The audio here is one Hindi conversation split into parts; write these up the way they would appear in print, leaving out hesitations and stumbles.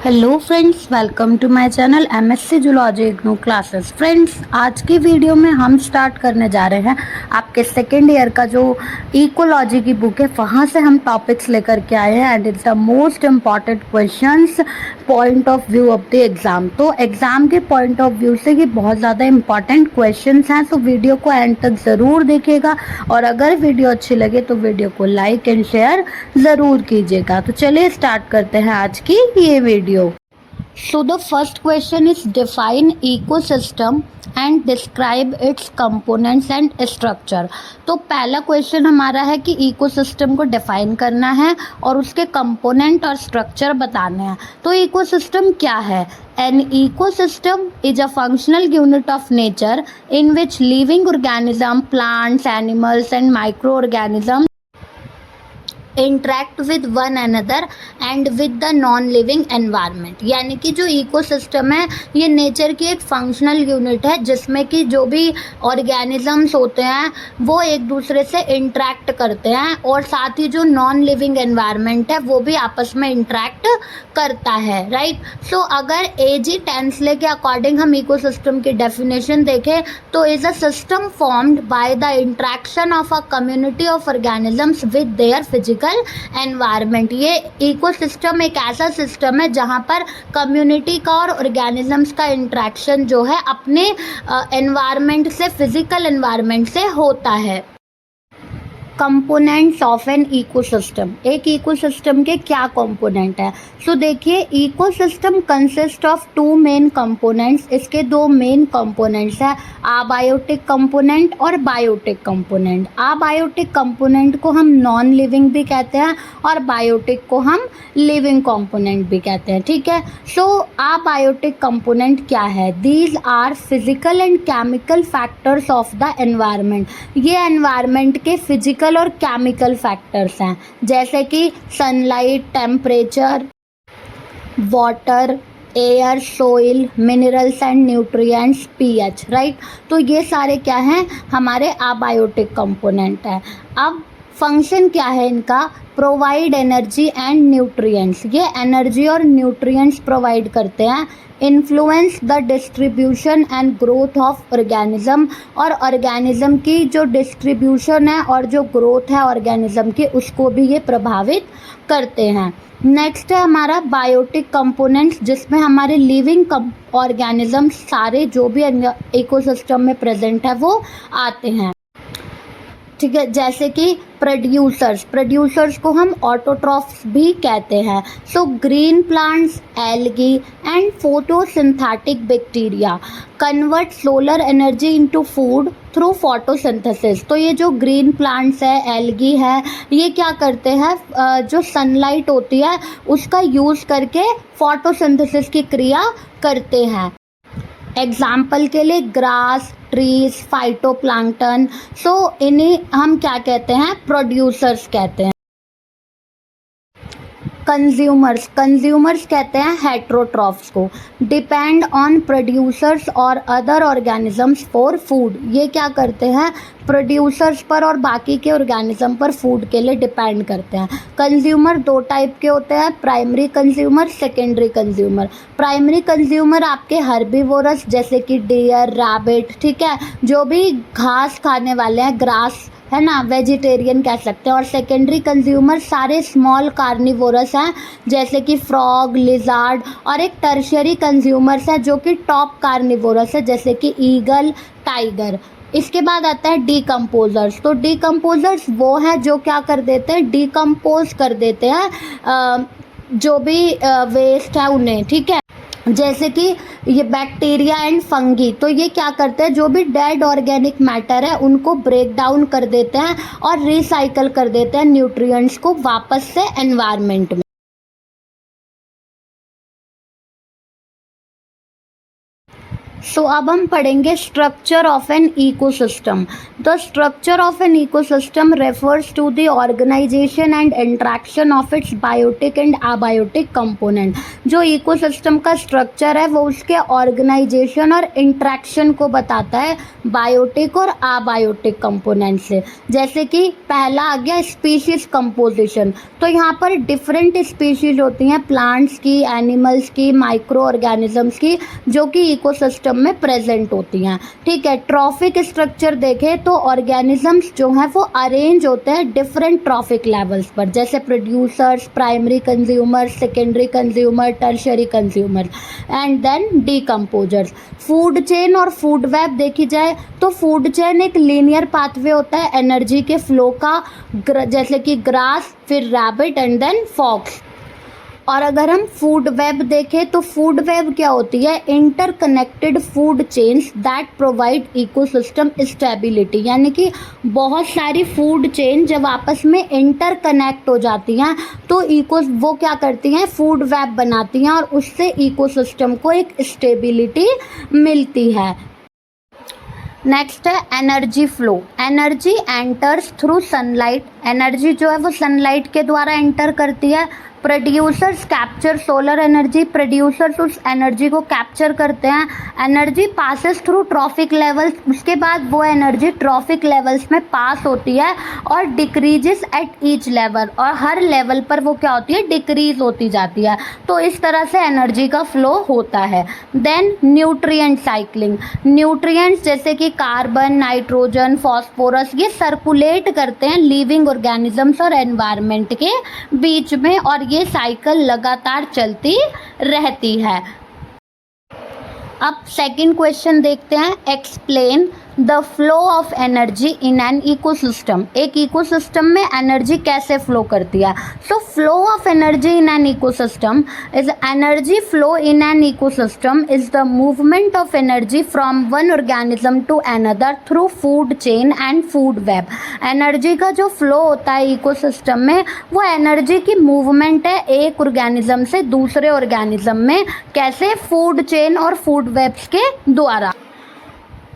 Hello friends, welcome to my channel MSc zoology IGNOU classes. Friends, आज की वीडियो में हम स्टार्ट करने जा रहे हैं आपके सेकेंड ईयर का जो इकोलॉजी की बुक है, वहाँ से हम टॉपिक्स लेकर के आए हैं and it's the most important questions point of view of the exam. तो एग्ज़ाम के पॉइंट ऑफ व्यू से ये बहुत ज़्यादा इंपॉर्टेंट क्वेश्चंस हैं, तो वीडियो को एंड तक ज़रूर देखिएगा और अगर वीडियो अच्छी लगे तो वीडियो को लाइक एंड शेयर ज़रूर कीजिएगा। तो चलिए स्टार्ट करते हैं आज की ये video. So the first question is define ecosystem and describe its components and structure। तो पहला क्वेश्चन हमारा है कि इकोसिस्टम को डिफाइन करना है और उसके कंपोनेंट और स्ट्रक्चर बताने हैं। तो इकोसिस्टम क्या है? An ecosystem is a functional unit of nature in which living organism, plants, animals and microorganisms interact with one another and with the non living environment. यानी कि जो इकोसिस्टम है ये नेचर की एक फंक्शनल यूनिट है जिसमें कि जो भी ऑर्गेनिजम्स होते हैं वो एक दूसरे से इंटरेक्ट करते हैं और साथ ही जो नॉन लिविंग एनवायरनमेंट है वो भी आपस में इंटरेक्ट करता है, राइट। सो अगर एजी टेंसले के अकॉर्डिंग हम इकोसिस्टम की डेफिनेशन देखें तो is a system formed by the interaction of a community of organisms with their physical environment. ये इकोसिस्टम एक ऐसा सिस्टम है जहाँ पर कम्युनिटी का और ऑर्गेनिजम्स का इंटरेक्शन जो है अपने एनवायरनमेंट से, फिजिकल एनवायरनमेंट से होता है। कंपोनेंट्स ऑफ एन इकोसिस्टम, एक इकोसिस्टम के क्या कंपोनेंट है? सो देखिए, ecosystem consist of two main components. इसके दो मेन कंपोनेंट्स हैं, अबायोटिक कंपोनेंट और बायोटिक कंपोनेंट। अबायोटिक कंपोनेंट को हम नॉन लिविंग भी कहते हैं और बायोटिक को हम लिविंग कंपोनेंट भी कहते हैं, ठीक है। सो अबायोटिक कंपोनेंट क्या है? These are physical and chemical factors of the environment. ये एनवायरनमेंट के फिजिकल और केमिकल फैक्टर्स हैं, जैसे कि sunlight, temperature, water, air, soil, minerals and nutrients, pH, right. तो ये सारे क्या हैं? हमारे अबायोटिक कंपोनेंट हैं। अब फंक्शन क्या है इनका? Provide energy and nutrients. ये एनर्जी और न्यूट्रिएंट्स प्रोवाइड करते हैं। Influence the distribution and growth of organism, और ऑर्गेनिज्म की जो डिस्ट्रीब्यूशन है और जो ग्रोथ है ऑर्गेनिज्म की उसको भी ये प्रभावित करते हैं। नेक्स्ट है हमारा बायोटिक कंपोनेंट्स, जिसमें हमारे लिविंग ऑर्गेनिज्म सारे जो भी इकोसिस्टम में प्रेजेंट है वो आते हैं, ठीक है। जैसे कि प्रोड्यूसर्स को हम ऑटोट्रॉफ्स भी कहते हैं। So green plants, algae and photosynthetic bacteria convert solar energy into food through photosynthesis. तो ये जो ग्रीन प्लांट्स है, एल्गी है, ये क्या करते हैं? जो सनलाइट होती है उसका यूज़ करके फोटोसिंथेसिस की क्रिया करते हैं। एग्जाम्पल के लिए ग्रास, ट्रीज, फाइटोप्लैंक्टन। सो इन्हें हम क्या कहते हैं? प्रोड्यूसर्स कहते हैं। कंज्यूमर्स कहते हैं हेट्रोट्रॉफ्स को। डिपेंड ऑन प्रोड्यूसर्स और अदर ऑर्गेनिजम्स फॉर फूड। ये क्या करते हैं? प्रोड्यूसर्स पर और बाकी के ऑर्गेनिज्म पर फूड के लिए डिपेंड करते हैं। कंज्यूमर दो टाइप के होते हैं, primary consumer, secondary consumer. Primary consumer आपके हर्बीवोरस जैसे कि डियर, रैबिट, ठीक है, जो भी घास खाने वाले हैं, ग्रास है ना, वेजिटेरियन कह सकते हैं। और सेकेंडरी कंज्यूमर सारे स्मॉल कार्निवोरस हैं जैसे कि फ्रॉग, लिजार्ड। और एक टर्शियरी कंज्यूमर्स है जो कि टॉप कार्निवोरस है जैसे कि ईगल, टाइगर। इसके बाद आता है डीकम्पोजर्स। तो डीकम्पोजर्स वो हैं जो क्या कर देते हैं? डीकम्पोज कर देते हैं जो भी वेस्ट है उन्हें, ठीक है। जैसे कि ये बैक्टीरिया एंड फंगी, तो ये क्या करते हैं? जो भी डेड ऑर्गेनिक मैटर है उनको ब्रेक डाउन कर देते हैं और रिसाइकल कर देते हैं न्यूट्रिएंट्स को वापस से एनवायरनमेंट में। सो अब हम पढ़ेंगे structure of an ecosystem. The structure of an ecosystem refers to the organisation and interaction of its biotic and abiotic component. जो इकोसिस्टम का स्ट्रक्चर है वो उसके ऑर्गेनाइजेशन और इंट्रैक्शन को बताता है बायोटिक और अबायोटिक कंपोनेंट से। जैसे कि पहला आ गया स्पीशीज कंपोजिशन, तो यहाँ पर डिफरेंट स्पीशीज होती हैं, प्लांट्स की, एनिमल्स की, माइक्रो ऑर्गेनिजम्स की, जो कि इकोसिस्टम में प्रेजेंट होती हैं। ठीक है। ट्रॉफिक स्ट्रक्चर देखें तो ऑर्गेनिजम्स जो हैं वो अरेंज होते हैं डिफरेंट ट्रॉफिक लेवल्स पर, जैसे producers, primary consumer, secondary consumer, tertiary consumer and then decomposers. Food chain और फूड वेब देखी जाए तो फूड चेन एक लीनियर पाथवे होता है एनर्जी के फ्लो का, जैसे कि ग्रास, फिर रैबिट एंड देन फॉक्स। और अगर हम फूड वेब देखें तो फूड वेब क्या होती है? Interconnected food chains that provide ecosystem stability, यानी कि बहुत सारी फूड चेन जब आपस में इंटरकनेक्ट हो जाती हैं तो वो क्या करती हैं? फूड वेब बनाती हैं और उससे इकोसिस्टम को एक स्टेबिलिटी मिलती है। नेक्स्ट है energy flow. Energy enters through sunlight. Energy जो है वो सनलाइट के द्वारा एंटर करती है। Producers capture solar energy. Producers उस एनर्जी को कैप्चर करते हैं। Energy passes through trophic levels. उसके बाद वो एनर्जी ट्रॉफिक लेवल्स में पास होती है और डिक्रीजेस एट ईच लेवल, और हर लेवल पर वो क्या होती है? डिक्रीज होती जाती है। तो इस तरह से एनर्जी का फ्लो होता है। Then nutrient cycling. न्यूट्रिएंट्स जैसे कि कार्बन, नाइट्रोजन, फॉस्फोरस, ये सर्कुलेट करते हैं लिविंग ऑर्गेनिजम्स और एनवायरनमेंट के बीच में, और ये साइकिल लगातार चलती रहती है। अब सेकंड क्वेश्चन देखते हैं। Explain the flow of energy in an ecosystem. एक इकोसिस्टम में एनर्जी कैसे फ्लो करती है? So flow of energy in an ecosystem is energy flow in an ecosystem is the movement of energy from one organism to another through food chain and food web. Energy का जो फ्लो होता है इकोसिस्टम में वो एनर्जी की मूवमेंट है एक ऑर्गेनिज्म से दूसरे ऑर्गेनिज्म में, कैसे? फूड चेन और फूड वेब्स के द्वारा।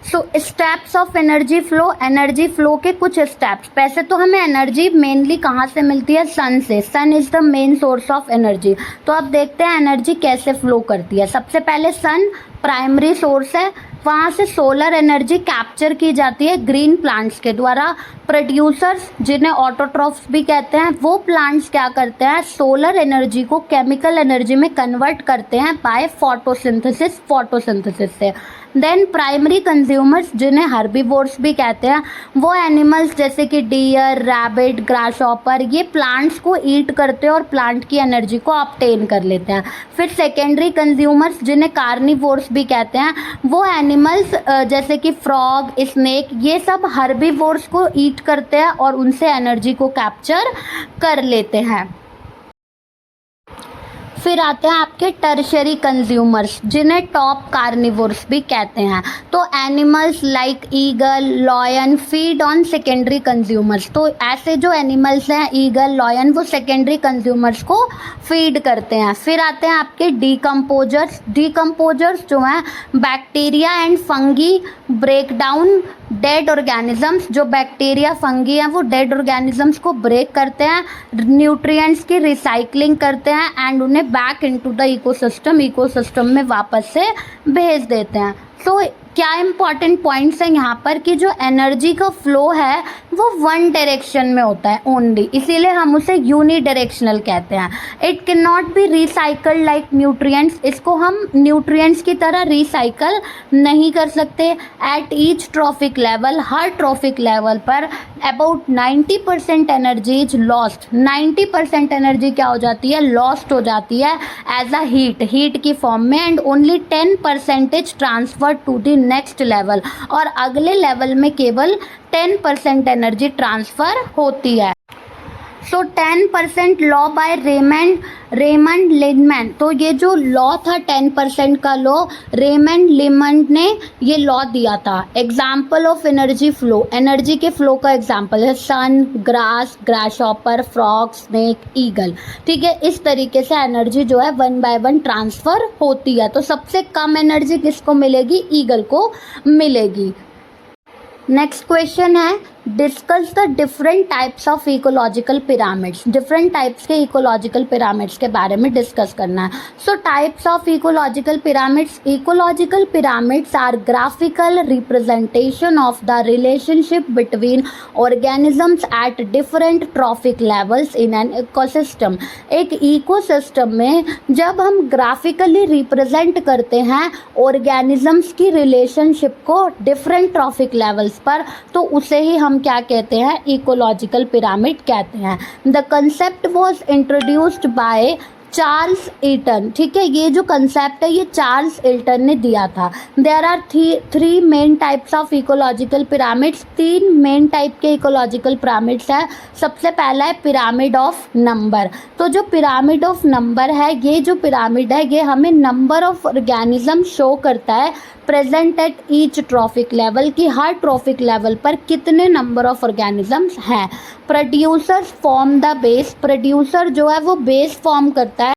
So steps of energy flow. Energy flow के कुछ स्टेप्स। वैसे तो हमें एनर्जी मेनली कहाँ से मिलती है? सन से। Sun is the main source of energy. तो अब देखते हैं एनर्जी कैसे फ्लो करती है। सबसे पहले सन प्राइमरी सोर्स है, वहाँ से सोलर एनर्जी कैप्चर की जाती है ग्रीन प्लांट्स के द्वारा। प्रोड्यूसर्स जिन्हें ऑटोट्रॉफ्स भी कहते हैं, वो प्लांट्स क्या करते हैं? सोलर एनर्जी को केमिकल एनर्जी में कन्वर्ट करते हैं बाय फोटोसिंथेसिस से। देन प्राइमरी कंज्यूमर्स जिन्हें हर्बीवोर्स भी कहते हैं, वो एनिमल्स जैसे कि डियर, रैबिट, ग्रासहॉपर, ये प्लांट्स को ईट करते हैं और प्लांट की एनर्जी को ऑब्टेन कर लेते हैं। फिर सेकेंडरी कंज्यूमर्स जिन्हें कार्निवोर्स भी कहते हैं, वो एनिमल्स जैसे कि फ्रॉग, स्नेक, ये सब हर्बीवोर्स को ईट करते हैं और उनसे एनर्जी को कैप्चर कर लेते हैं। फिर आते हैं आपके टर्शियरी कंज्यूमर्स जिन्हें टॉप कार्निवोर्स भी कहते हैं। तो animals like eagle, lion feed on secondary consumers. तो ऐसे जो एनिमल्स हैं ईगल, लॉयन, वो सेकेंडरी कंज्यूमर्स को फीड करते हैं। फिर आते हैं आपके डीकम्पोजर्स। डीकम्पोजर्स जो हैं bacteria and fungi break down dead organisms. जो बैक्टीरिया, फंगी हैं वो डेड ऑर्गेनिजम्स को ब्रेक करते हैं, न्यूट्रिएंट्स की रिसाइकलिंग करते हैं एंड उन्हें बैक इनटू द इकोसिस्टम में वापस से भेज देते हैं। सो क्या इंपॉर्टेंट पॉइंट्स हैं यहाँ पर कि जो एनर्जी का फ्लो है वो वन डायरेक्शन में होता है ओनली, इसीलिए हम उसे यूनिडायरेक्शनल कहते हैं। It can not be recycled like nutrients. इसको हम न्यूट्रिएंट्स की तरह रिसाइकल नहीं कर सकते। एट ईच ट्रॉफिक लेवल, हर ट्रॉफिक लेवल पर about 90% energy is lost. 90% energy क्या हो जाती है? लॉस्ट हो जाती है एज अ हीट की फॉर्म में, and only 10% is transfer to the next level, और अगले लेवल में केवल 10% एनर्जी ट्रांसफ़र होती है। सो 10% लॉ बाय रेमंड लिंडमैन। तो ये जो लॉ था 10% का लॉ, रेमंड लिंडमैन ने ये लॉ दिया था। Example of energy flow, energy के फ्लो का एग्जाम्पल है sun, grass, grasshopper, frog, snake, eagle. ठीक है, इस तरीके से एनर्जी जो है 1 by 1 ट्रांसफर होती है। तो सबसे कम एनर्जी किसको मिलेगी? ईगल को मिलेगी। नेक्स्ट क्वेश्चन है, discuss the different types of ecological pyramids. Different types के इकोलॉजिकल पिरामिड्स के बारे में डिस्कस करना है। So types of ecological pyramids, ecological pyramids are graphical representation of the relationship between organisms at different trophic levels in an ecosystem. एक इकोसिस्टम में जब हम ग्राफिकली रिप्रेजेंट करते हैं ऑर्गेनिजम्स की रिलेशनशिप को डिफरेंट ट्रॉफिक लेवल्स पर, तो उसे ही हम क्या कहते हैं? इकोलॉजिकल पिरामिड कहते हैं। The concept was introduced by Charles Eaton. ठीक है, ये जो कंसेप्ट है ये चार्ल्स ईटन ने दिया था। There are three main types of ecological pyramids. 3 main type के इकोलॉजिकल पिरामिड्स है। सबसे पहला है पिरामिड ऑफ नंबर। तो जो पिरामिड ऑफ नंबर है, ये जो पिरामिड है ये हमें नंबर ऑफ ऑर्गेनिज्म शो करता है present at each trophic level, की हर ट्रॉफिक लेवल पर कितने नंबर ऑफ ऑर्गेनिजम्स हैं। Producers form the base, producer जो है वो बेस फॉर्म करता है।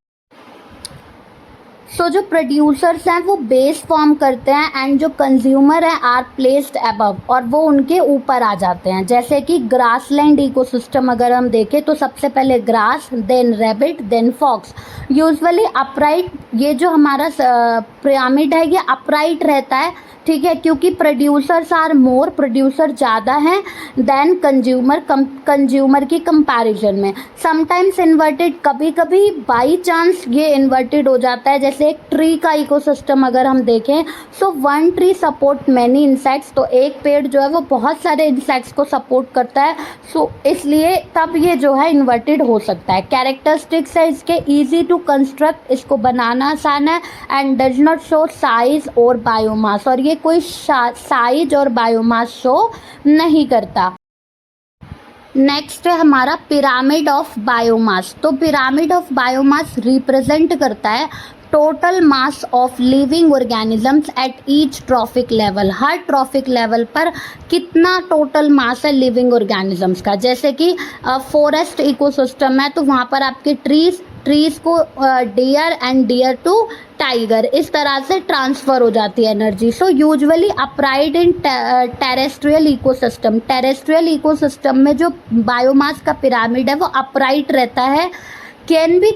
सो जो प्रोड्यूसर्स हैं वो बेस फॉर्म करते हैं एंड जो कंज्यूमर है आर प्लेस्ड अबव, और वो उनके ऊपर आ जाते हैं। जैसे कि ग्रासलैंड इकोसिस्टम अगर हम देखें तो सबसे पहले grass, then rabbit, then fox. Usually upright, ये जो हमारा पिरामिड है ये अपराइट रहता है। ठीक है, क्योंकि प्रोड्यूसर्स आर मोर, प्रोड्यूसर ज़्यादा हैं देन कंज्यूमर की कंपैरिजन में। समटाइम्स इन्वर्टेड, कभी कभी बाई चांस ये इन्वर्टेड हो जाता है। जैसे एक ट्री का इकोसिस्टम अगर हम देखें, सो 1 ट्री सपोर्ट मैनी इंसेक्ट्स, तो एक पेड़ जो है वो बहुत सारे इंसेक्ट्स को सपोर्ट करता है। सो इसलिए तब ये जो है इन्वर्टेड हो सकता है। कैरेक्टरिस्टिक्स है इसके, ईजी टू कंस्ट्रक्ट, इसको बनाना आसान है, and does not show size और बायोमास, और ये कोई साइज और बायोमास शो नहीं करता। नेक्स्ट है हमारा पिरामिड ऑफ बायोमास। तो पिरामिड ऑफ बायोमास रिप्रेजेंट करता है total mass of living organisms eight each trophic level. हर ट्रॉफिक लेवल पर कितना टोटल मास है लिविंग ऑर्गेनिजम्स का। जैसे कि फॉरेस्ट इकोसिस्टम है तो वहाँ पर आपके ट्रीज को deer and deer to tiger, इस तरह से ट्रांसफ़र हो जाती है energy. So usually upright in terrestrial ecosystem, terrestrial ecosystem में जो बायोमास का पिरामिड है वो अपराइट रहता है। Can be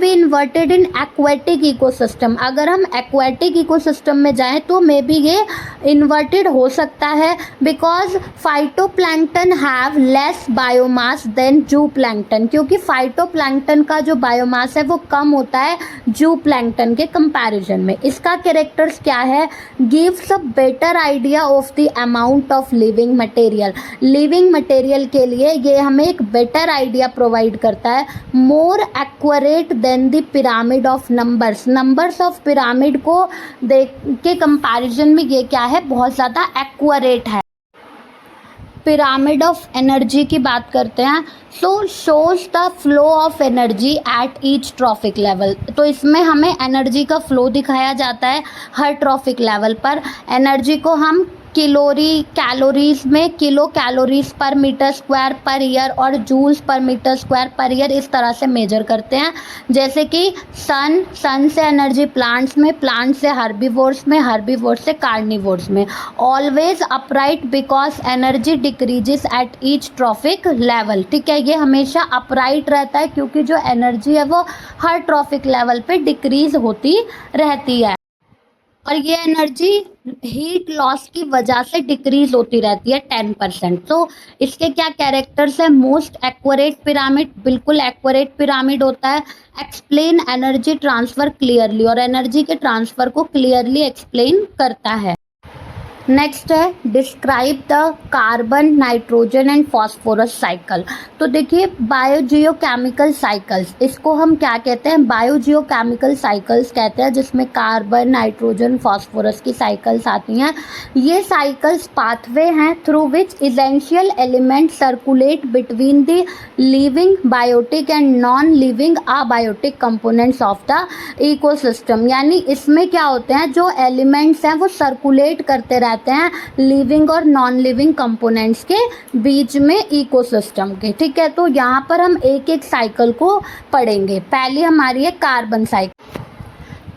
inverted in aquatic ecosystem. अगर हम एक्वेटिक इकोसिस्टम में जाएं तो मे बी ये इन्वर्टेड हो सकता है, because phytoplankton have less biomass than zooplankton, क्योंकि फाइटोप्लैंक्टन का जो बायोमास है वो कम होता है जू प्लैंक्टन के कंपैरिजन में। इसका कैरेक्टर्स क्या है? Gives a better idea of the amount of living material. Living material के लिए ये हमें एक बेटर आइडिया प्रोवाइड करता है। More accurate then the pyramid of numbers. Numbers of pyramid को देख के कंपैरिजन में ये क्या है? बहुत ज़्यादा एक्यूरेट है। पिरामिड ऑफ एनर्जी की बात करते हैं। So shows the flow of energy at each trophic level. तो इसमें हमें एनर्जी का फ्लो दिखाया जाता है हर ट्रॉफिक लेवल पर। एनर्जी को हम कैलोरीज में kilo calories per metre square per year और joules per metre square per year इस तरह से मेजर करते हैं। जैसे कि सन से एनर्जी प्लांट्स में, प्लांट से हर्बीवोर्स में, हर्बीवोर्स से कार्निवोर्स में। Always upright because energy decreases eight each trophic level. ठीक है, ये हमेशा अपराइट रहता है क्योंकि जो एनर्जी है वो हर ट्रॉफिक लेवल पे डिक्रीज होती रहती है, और ये एनर्जी हीट लॉस की वजह से डिक्रीज होती रहती है 10%। तो इसके क्या कैरेक्टर्स है? मोस्ट एक्यूरेट पिरामिड, बिल्कुल एक्यूरेट पिरामिड होता है। एक्सप्लेन एनर्जी ट्रांसफ़र क्लियरली, और एनर्जी के ट्रांसफ़र को क्लियरली एक्सप्लेन करता है। नेक्स्ट है describe the carbon nitrogen and phosphorus cycle. तो देखिए बायोजियोकेमिकल साइकिल्स, इसको हम क्या कहते हैं, बायोजियोकेमिकल साइकिल्स कहते हैं, जिसमें कार्बन नाइट्रोजन फॉस्फोरस की साइकिल्स आती हैं। ये साइकिल्स पाथवे हैं through which essential element circulate between the living biotic and non living abiotic components of the ecosystem. यानी इसमें क्या होते हैं, जो एलिमेंट्स हैं वो सर्कुलेट करते रहते हैं लिविंग और नॉन लिविंग कंपोनेंट्स के बीच में इकोसिस्टम के। ठीक है, तो यहाँ पर हम एक एक साइकिल को पढ़ेंगे। पहली हमारी है carbon cycle.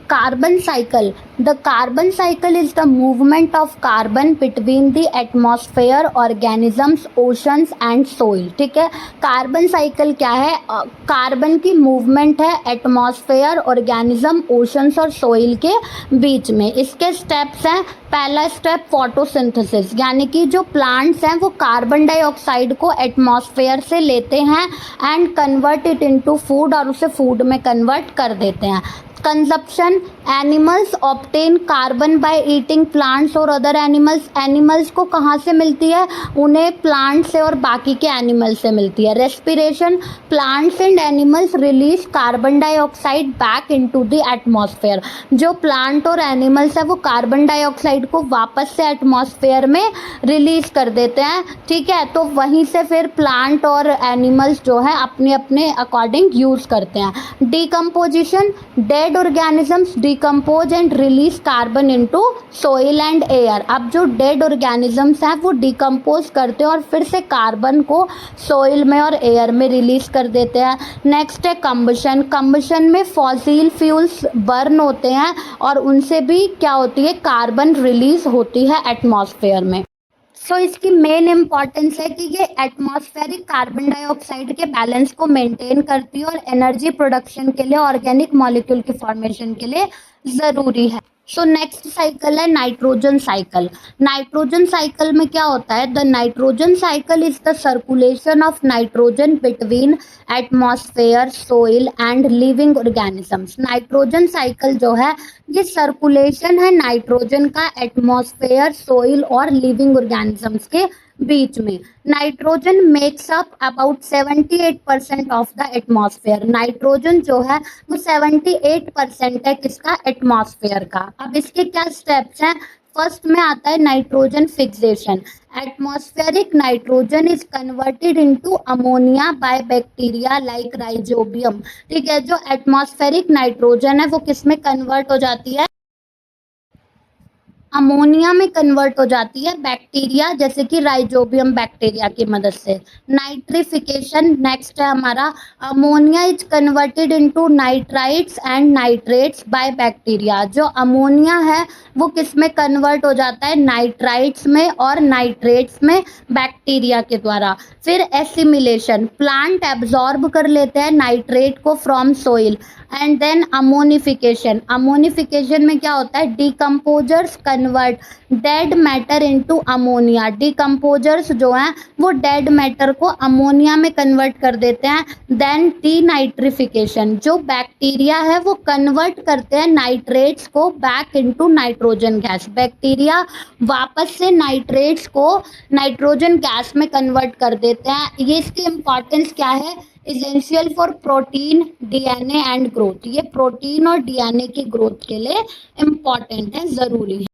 Carbon cycle, the carbon cycle is the movement of carbon between the atmosphere, organisms, oceans and soil. ठीक है, कार्बन साइकिल क्या है, कार्बन की मूवमेंट है एटमॉस्फेयर, ऑर्गेनिज्म, ओशंस और सोइल के बीच में। इसके स्टेप्स हैं, पहला स्टेप फोटोसिंथेसिस, यानी कि जो प्लांट्स हैं वो कार्बन डाइऑक्साइड को एटमॉस्फेयर से लेते हैं and convert it into food, और उसे फूड में कन्वर्ट कर देते हैं। Consumption, animals obtain carbon by eating plants और अदर एनिमल्स। एनिमल्स को कहाँ से मिलती है, उन्हें प्लांट से और बाकी के एनिमल से मिलती है। Respiration, plants and animals release carbon dioxide back into the atmosphere. जो प्लांट और एनिमल्स है वो कार्बन डाइऑक्साइड को वापस से एटमॉस्फेयर में रिलीज कर देते हैं। ठीक है, तो वहीं से फिर प्लांट और एनिमल्स जो है अपने अपने अकॉर्डिंग यूज करते हैं। Decomposition, dead organisms decompose and release carbon into soil and air। अब जो डेड ऑर्गेनिजम्स हैं वो डिकम्पोज करते हैं और फिर से कार्बन को सोइल में और एयर में रिलीज कर देते हैं। नेक्स्ट है कंबशन। कंबशन में फॉसिल फ्यूल्स बर्न होते हैं और उनसे भी क्या होती है, कार्बन रिलीज होती है एटमॉस्फेयर में। सो इसकी मेन इम्पॉर्टेंस है कि ये एटमॉस्फेरिक कार्बन डाइऑक्साइड के बैलेंस को मेंटेन करती है और एनर्जी प्रोडक्शन के लिए, ऑर्गेनिक मॉलिक्यूल की फॉर्मेशन के लिए ज़रूरी है। सो नेक्स्ट साइकिल है नाइट्रोजन साइकिल। नाइट्रोजन साइकिल में क्या होता है, the nitrogen cycle is the circulation of nitrogen between atmosphere, soil and living organisms. Nitrogen cycle जो है ये सर्कुलेशन है नाइट्रोजन का एटमॉस्फेयर, सोइल और लिविंग ऑर्गेनिजम्स के बीच में। Nitrogen makes up about 78% of the atmosphere. Nitrogen जो है वो 78% है किसका, एटमॉस्फेयर का। अब इसके क्या स्टेप्स हैं, फर्स्ट में आता है nitrogen fixation. Atmospheric nitrogen is converted into ammonia by bacteria like rhizobium. ठीक है, जो एटमॉस्फेरिक नाइट्रोजन है वो किस में कन्वर्ट हो जाती है, अमोनिया में कन्वर्ट हो जाती है बैक्टीरिया जैसे कि राइजोबियम बैक्टीरिया की मदद से। नाइट्रिफिकेशन नेक्स्ट है हमारा, ammonia is converted into nitrites and nitrates by bacteria. जो अमोनिया है वो किस में कन्वर्ट हो जाता है, नाइट्राइट्स में और नाइट्रेट्स में बैक्टीरिया के द्वारा। फिर एसिमिलेशन, प्लांट एब्जॉर्ब कर लेते हैं नाइट्रेट को from soil. And then ammonification, ammonification में क्या होता है, decomposers convert dead matter into ammonia. Decomposers जो हैं वो डेड मैटर को अमोनिया में कन्वर्ट कर देते हैं। देन डीनाइट्रिफिकेशन, जो बैक्टीरिया है वो कन्वर्ट करते हैं नाइट्रेट्स को back into nitrogen gas. Bacteria वापस से नाइट्रेट्स को नाइट्रोजन गैस में कन्वर्ट कर देते हैं। ये इसकी इम्पॉर्टेंस क्या है, essential for protein, DNA and growth. ये प्रोटीन और डीएनए की ग्रोथ के लिए इम्पॉर्टेंट है, ज़रूरी है।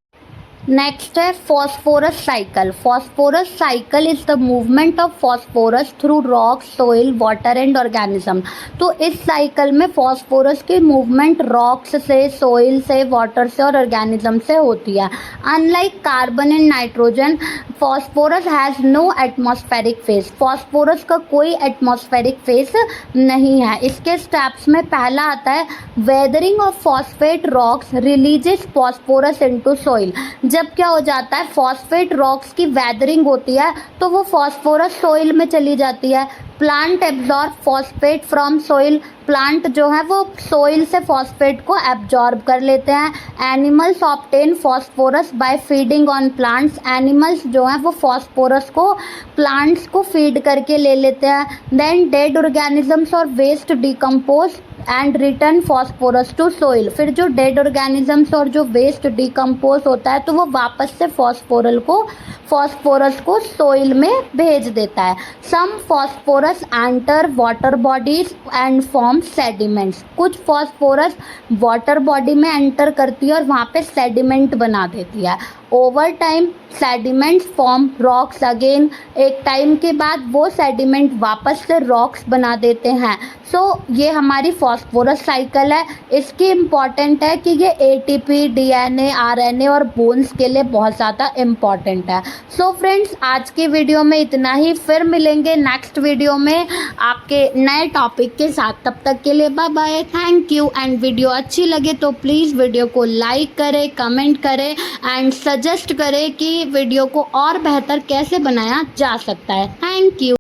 नेक्स्ट है phosphorus cycle. Phosphorus cycle is the movement of phosphorus through rock, soil, water and organism. तो इस साइकिल में फॉस्फोरस की मूवमेंट रॉक्स से, सोइल से, वाटर से और ऑर्गेनिज्म से होती है। Unlike carbon and nitrogen, phosphorus has no atmospheric phase. Phosphorus का कोई एटमॉस्फेरिक फेस नहीं है। इसके स्टेप्स में पहला आता है weathering of phosphate rocks releases phosphorus into soil. जब क्या हो जाता है, फॉस्फेट रॉक्स की वेदरिंग होती है तो वो फॉस्फोरस सॉइल में चली जाती है। Plant absorb phosphate from soil, plant जो है वो सॉइल से फॉस्फेट को एब्जॉर्ब कर लेते हैं। Animals obtain phosphorus by feeding on plants, animals जो हैं वो फॉस्फोरस को प्लांट्स को फीड करके ले लेते हैं। देन डेड ऑर्गेनिजम्स और waste decompose and return phosphorus to soil. फिर जो डेड ऑर्गेनिजम्स और जो वेस्ट डिकम्पोज होता है तो वो वापस से फॉस्फोरस को सोइल में भेज देता है। Some phosphorus enter water bodies and form sediments. कुछ फॉस्फोरस वाटर बॉडी में एंटर करती है और वहाँ पे सेडिमेंट बना देती है। Over time sediments form rocks again. एक टाइम के बाद वो सेडिमेंट वापस से रॉक्स बना देते हैं। सो ये हमारी फॉस्फोरस साइकिल है। इसकी इम्पॉर्टेंट है कि ये एटीपी, डीएनए, आरएनए और बोन्स के लिए बहुत ज़्यादा इम्पॉर्टेंट है। सो फ्रेंड्स, आज की वीडियो में इतना ही। फिर मिलेंगे नेक्स्ट वीडियो में आपके नए टॉपिक के साथ। तब तक के लिए bye bye, thank you. And video अच्छी लगे तो प्लीज़ वीडियो को लाइक करें, कमेंट करें एंड सजेस्ट करें कि वीडियो को और बेहतर कैसे बनाया जा सकता है। Thank you.